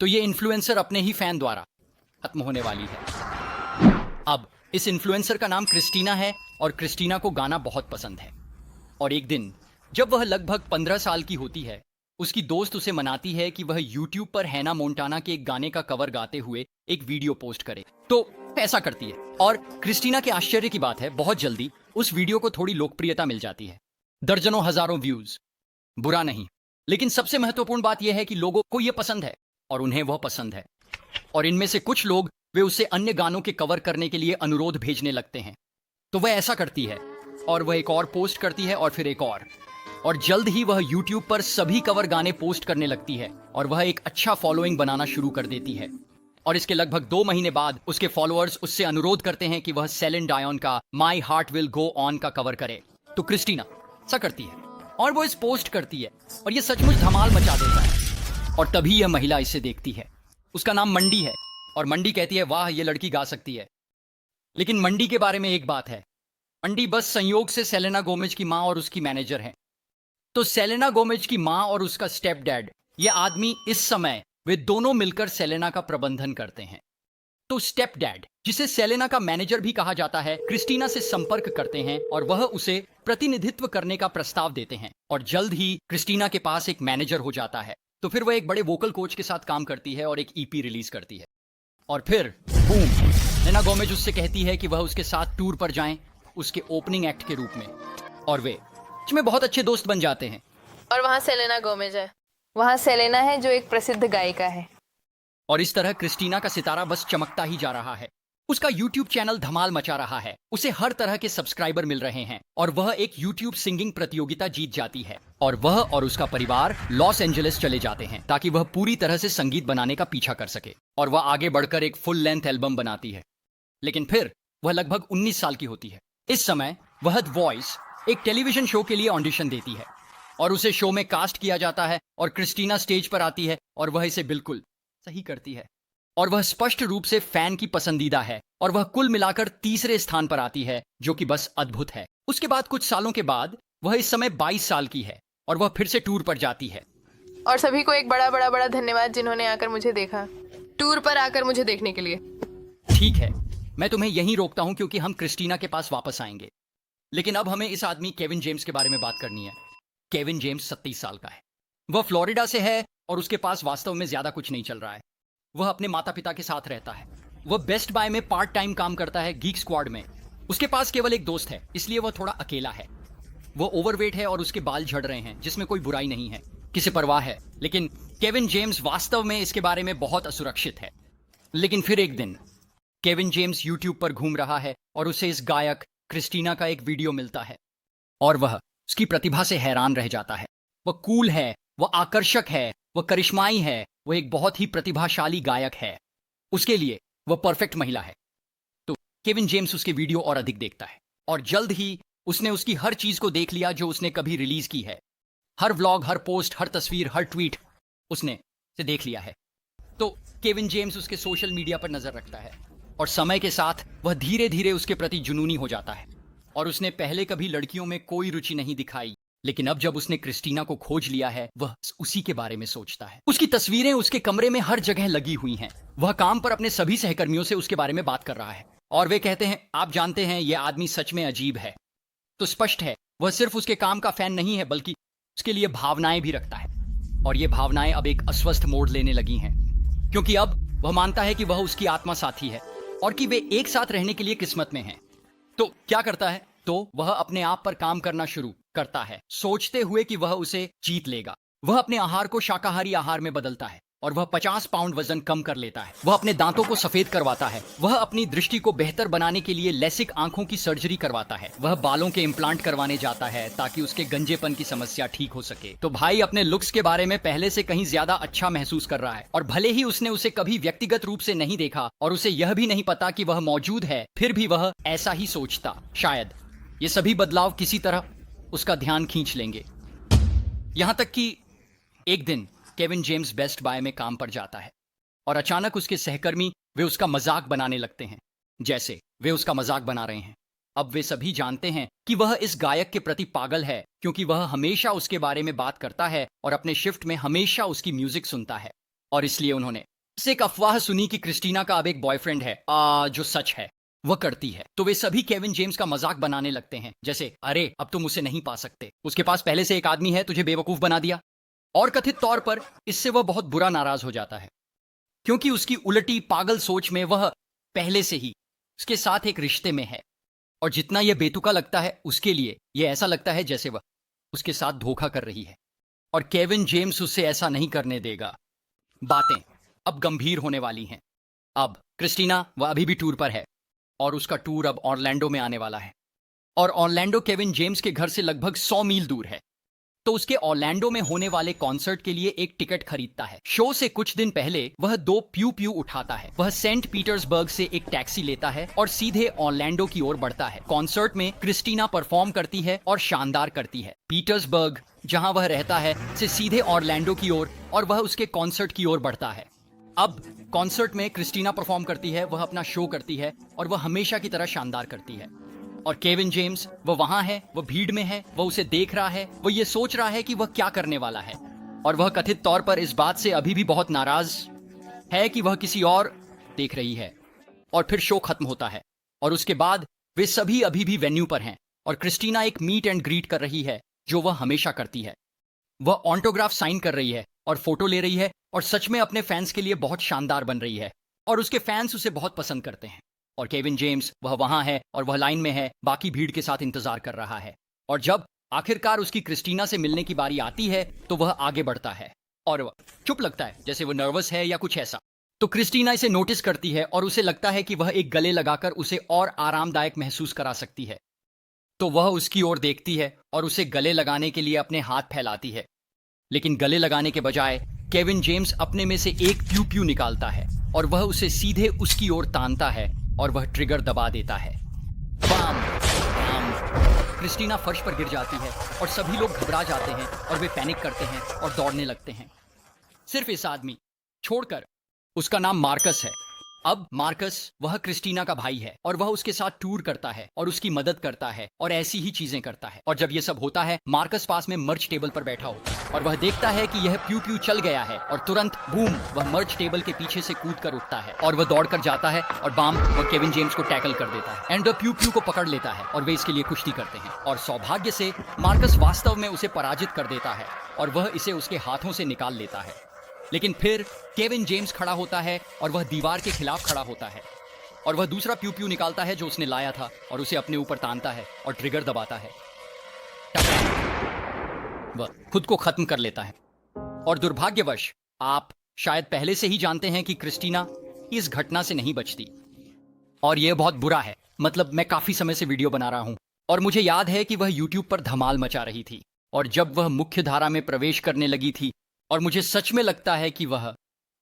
तो ये इन्फ्लुएंसर अपने ही फैन द्वारा खत्म होने वाली है। अब इस इन्फ्लुएंसर का नाम क्रिस्टीना है और क्रिस्टीना को गाना बहुत पसंद है। और एक दिन जब वह लगभग 15 साल की होती है, उसकी दोस्त उसे मनाती है कि वह यूट्यूब पर हैना मोंटाना के एक गाने का कवर गाते हुए एक वीडियो पोस्ट करे। तो ऐसा करती है और क्रिस्टीना के आश्चर्य की बात है, बहुत जल्दी उस वीडियो को थोड़ी लोकप्रियता मिल जाती है, दर्जनों हजारों व्यूज। बुरा नहीं, लेकिन सबसे महत्वपूर्ण बात यह है कि लोगों को यह पसंद है और उन्हें वह पसंद है। और इनमें से कुछ लोग वे उसे अन्य गानों के कवर करने के लिए अनुरोध भेजने लगते हैं। तो वह ऐसा करती है और वह एक और पोस्ट करती है और फिर एक और जल्द ही वह YouTube पर सभी कवर गाने पोस्ट करने लगती है और वह एक अच्छा फॉलोइंग बनाना शुरू कर देती है। और इसके लगभग 2 महीने बाद उसके फॉलोअर्स उससे अनुरोध करते हैं कि वह सेलिन डायोन का my heart will go on का कवर करे। तो क्रिस्टीना ऐसा करती है और वो इस पोस्ट करती है और ये सचमुच धमाल मचा देता है। और तभी यह महिला इसे देखती है। उसका नाम मंडी है और मंडी कहती है, वाह ये लड़की गा सकती है। लेकिन मंडी के बारे में एक बात है, मंडी बस संयोग से सेलेना गोमेज की माँ और उसकी मैनेजर है। तो सेलेना गोमेज की माँ और उसका स्टेप डैड, ये आदमी इस समय वे दोनों मिलकर सेलेना का प्रबंधन करते हैं। तो स्टेप डैड, जिसे सेलेना का मैनेजर भी कहा जाता है, क्रिस्टीना से संपर्क करते हैं और वह उसे प्रतिनिधित्व करने का प्रस्ताव देते हैं। और जल्द ही क्रिस्टीना के पास एक मैनेजर हो जाता है। तो फिर वह एक बड़े वोकल कोच के साथ काम करती है और एक ईपी रिलीज करती है। और फिर बूम, सेलेना गोमेज उससे कहती है कि वह उसके साथ टूर पर जाएं, उसके ओपनिंग एक्ट के रूप में। और वे में बहुत अच्छे दोस्त बन जाते हैं। और वहाँ सेलेना गोमेज है, वहाँ सेलेना है जो एक प्रसिद्ध गायिका है। और इस तरह क्रिस्टीना का सितारा बस चमकता ही जा रहा है। उसका YouTube चैनल धमाल मचा रहा है, उसे हर तरह के सब्सक्राइबर मिल रहे हैं और वह एक YouTube सिंगिंग प्रतियोगिता जीत जाती है। और वह और उसका परिवार लॉस एंजलिस चले जाते हैं ताकि वह पूरी तरह से संगीत बनाने का पीछा कर सके। और वह आगे बढ़कर एक फुल लेंथ एल्बम बनाती है। लेकिन फिर वह लगभग 19 साल की होती है। इस समय वह द वॉइस एक टेलीविजन शो के लिए ऑडिशन देती है और उसे शो में कास्ट किया जाता है। और क्रिस्टीना स्टेज पर आती है और वह इसे बिल्कुल सही करती है और वह स्पष्ट रूप से फैन की पसंदीदा है और वह कुल मिलाकर तीसरे स्थान पर आती है, जो कि बस अद्भुत है। उसके बाद कुछ सालों के बाद वह इस समय 22 साल की है और वह फिर से टूर पर जाती है। और सभी को एक बड़ा बड़ा बड़ा धन्यवाद जिन्होंने आकर मुझे देखा, टूर पर आकर मुझे देखने के लिए। ठीक है, मैं तुम्हें यहीं रोकता हूं क्योंकि हम क्रिस्टीना के पास वापस आएंगे। लेकिन अब हमें इस आदमी केविन जेम्स के बारे में बात करनी है। केविन जेम्स 27 साल का है। वह फ्लोरिडा से है और उसके पास वास्तव में ज्यादा कुछ नहीं चल रहा है। वह अपने माता पिता के साथ रहता है। वह बेस्ट बाय में पार्ट टाइम काम करता है, गीक स्क्वाड में। उसके पास केवल एक दोस्त है, इसलिए वह थोड़ा अकेला है। वह ओवरवेट है और उसके बाल झड़ रहे हैं, जिसमें कोई बुराई नहीं है, किसे परवाह है। लेकिन केविन जेम्स वास्तव में इसके बारे में बहुत असुरक्षित है। लेकिन फिर एक दिन केविन जेम्स यूट्यूब पर घूम रहा है और उसे इस गायक क्रिस्टीना का एक वीडियो मिलता है और वह उसकी प्रतिभा से हैरान रह जाता है। वह कूल है, वह आकर्षक है, वह करिश्माई है, वह एक बहुत ही प्रतिभाशाली गायक है। उसके लिए वह परफेक्ट महिला है। तो केविन जेम्स उसके वीडियो और अधिक देखता है और जल्द ही उसने उसकी हर चीज को देख लिया जो उसने कभी रिलीज की है। हर व्लॉग, हर पोस्ट, हर तस्वीर, हर ट्वीट उसने से देख लिया है। तो केविन जेम्स उसके सोशल मीडिया पर नजर रखता है और समय के साथ वह धीरे धीरे उसके प्रति जुनूनी हो जाता है। और उसने पहले कभी लड़कियों में कोई रुचि नहीं दिखाई, लेकिन अब जब उसने क्रिस्टीना को खोज लिया है, वह उसी के बारे में सोचता है। उसकी तस्वीरें उसके कमरे में हर जगह लगी हुई हैं। वह काम पर अपने सभी सहकर्मियों से उसके बारे में बात कर रहा है और वे कहते हैं, आप जानते हैं यह आदमी सच में अजीब है। तो स्पष्ट है, वह सिर्फ उसके काम का फैन नहीं है, बल्कि उसके लिए भावनाएं भी रखता है। और ये भावनाएं अब एक अस्वस्थ मोड़ लेने लगी हैं, क्योंकि अब वह मानता है कि वह उसकी आत्मा साथी है और कि वे एक साथ रहने के लिए किस्मत में हैं। तो क्या करता है? तो वह अपने आप पर काम करना शुरू करता है, सोचते हुए कि वह उसे जीत लेगा। वह अपने आहार को शाकाहारी आहार में बदलता है और वह 50 पाउंड वजन कम कर लेता है। वह अपने दांतों को सफेद करवाता है। वह अपनी दृष्टि को बेहतर बनाने के लिए लेसिक आंखों की सर्जरी करवाता है। वह बालों के इम्प्लांट करवाने जाता है ताकि उसके गंजेपन की समस्या ठीक हो सके। तो भाई अपने लुक्स के बारे में पहले से कहीं ज्यादा अच्छा महसूस कर रहा है। और भले ही उसने उसे कभी व्यक्तिगत रूप से नहीं देखा और उसे यह भी नहीं पता कि वह मौजूद है, फिर भी वह ऐसा ही सोचता। शायद ये सभी बदलाव किसी तरह उसका ध्यान खींच लेंगे। यहां तक कि एक दिन केविन जेम्स बेस्ट बाय में काम पर जाता है और अचानक उसके सहकर्मी वे उसका मजाक बनाने लगते हैं, जैसे वे उसका मजाक बना रहे हैं। अब वे सभी जानते हैं कि वह इस गायक के प्रति पागल है, क्योंकि वह हमेशा उसके बारे में बात करता है और अपने शिफ्ट में हमेशा उसकी म्यूजिक सुनता है। और इसलिए उन्होंने से एक अफवाह सुनी कि क्रिस्टीना का अब एक बॉयफ्रेंड है, जो सच है वह करती है। तो वे सभी केविन जेम्स का मजाक बनाने लगते हैं, जैसे अरे अब तुम उसे नहीं पा सकते, उसके पास पहले से एक आदमी है, तुझे बेवकूफ बना दिया। और कथित तौर पर इससे वह बहुत बुरा नाराज हो जाता है, क्योंकि उसकी उलटी पागल सोच में वह पहले से ही उसके साथ एक रिश्ते में है। और जितना यह बेतुका लगता है, उसके लिए यह ऐसा लगता है जैसे वह उसके साथ धोखा कर रही है। और केविन जेम्स उसे ऐसा नहीं करने देगा। बातें अब गंभीर होने वाली हैं। अब क्रिस्टीना वह अभी भी टूर पर है और उसका टूर अब ऑरलैंडो में आने वाला है। और ऑरलैंडो केविन जेम्स के घर से लगभग 100 मील दूर है। तो उसके ऑरलैंडो में होने वाले कॉन्सर्ट के लिए एक टिकट खरीदता है। शो से कुछ दिन पहले वह 2 प्यू प्यू उठाता है। वह सेंट पीटर्सबर्ग से एक टैक्सी लेता है और सीधे ऑरलैंडो की ओर बढ़ता है। कॉन्सर्ट में क्रिस्टीना परफॉर्म करती है और शानदार करती है। पीटर्सबर्ग, जहां वह रहता है, से सीधे ऑरलैंडो की ओर और वह उसके कॉन्सर्ट की ओर बढ़ता है। अब कॉन्सर्ट में क्रिस्टीना परफॉर्म करती है, वह अपना शो करती है और वह हमेशा की तरह शानदार करती है। और केविन जेम्स वह वहां है, वह भीड़ में है, वह उसे देख रहा है, वह ये सोच रहा है कि वह क्या करने वाला है। और वह कथित तौर पर इस बात से अभी भी बहुत नाराज है कि वह किसी और देख रही है। और फिर शो खत्म होता है और उसके बाद वे सभी अभी भी वेन्यू पर हैं और क्रिस्टीना एक मीट एंड ग्रीट कर रही है, जो वह हमेशा करती है। वह ऑटोग्राफ साइन कर रही है और फोटो ले रही है और सच में अपने फैंस के लिए बहुत शानदार बन रही है। और उसके फैंस उसे बहुत पसंद करते हैं। और केविन जेम्स वह वहां है और वह लाइन में है, बाकी भीड़ के साथ इंतजार कर रहा है। और जब आखिरकार उसकी क्रिस्टीना से मिलने की बारी आती है तो वह आगे बढ़ता है और वह चुप लगता है, जैसे वह नर्वस है या कुछ ऐसा। तो क्रिस्टीना इसे नोटिस करती है और उसे लगता है कि वह एक गले लगाकर उसे और आरामदायक महसूस करा सकती है। तो वह उसकी ओर देखती है और उसे गले लगाने के लिए अपने हाथ फैलाती है। लेकिन गले लगाने के बजाय केविन जेम्स अपने में से एक प्यू प्यू निकालता है और वह उसे सीधे उसकी ओर तानता है और वह ट्रिगर दबा देता है। बाम! बाम! क्रिस्टीना फर्श पर गिर जाती है और सभी लोग घबरा जाते हैं और वे पैनिक करते हैं और दौड़ने लगते हैं, सिर्फ इस आदमी छोड़कर। उसका नाम मार्कस है। अब मार्कस वह क्रिस्टीना का भाई है और वह उसके साथ टूर करता है और उसकी मदद करता है और ऐसी ही चीजें करता है। और जब यह सब होता है, मार्कस पास में मर्च टेबल पर बैठा होता है और वह देखता है कि यह प्यू प्यू चल गया है और तुरंत बूम, वह मर्च टेबल के पीछे से कूद कर उठता है और वह दौड़ कर जाता है और बाम, वह केविन जेम्स को टैकल कर देता है एंड वह प्यू प्यू को पकड़ लेता है और वे इसके लिए कुश्ती करते हैं। और सौभाग्य से मार्कस वास्तव में उसे पराजित कर देता है और वह इसे उसके हाथों से निकाल लेता है। लेकिन फिर केविन जेम्स खड़ा होता है और वह दीवार के खिलाफ खड़ा होता है और वह दूसरा प्यू प्यू निकालता है जो उसने लाया था और उसे अपने ऊपर तानता है और ट्रिगर दबाता है। वह खुद को खत्म कर लेता है। और दुर्भाग्यवश आप शायद पहले से ही जानते हैं कि क्रिस्टीना इस घटना से नहीं बचती और यह बहुत बुरा है। मतलब मैं काफी समय से वीडियो बना रहा हूं और मुझे याद है कि वह यूट्यूब पर धमाल मचा रही थी और जब वह मुख्य धारा में प्रवेश करने लगी थी, और मुझे सच में लगता है कि वह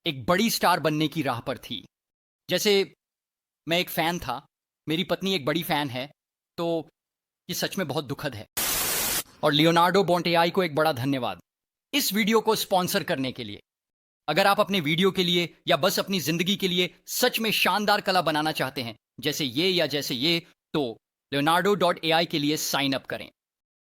एक बड़ी स्टार बनने की राह पर थी। जैसे मैं एक फ़ैन था, मेरी पत्नी एक बड़ी फ़ैन है, तो ये सच में बहुत दुखद है। और लियोनार्डो बोंटेआई को एक बड़ा धन्यवाद इस वीडियो को स्पॉन्सर करने के लिए। अगर आप अपने वीडियो के लिए या बस अपनी ज़िंदगी के लिए सच में शानदार कला बनाना चाहते हैं, जैसे ये या जैसे ये, तो leonardo.ai के लिए साइन अप करें।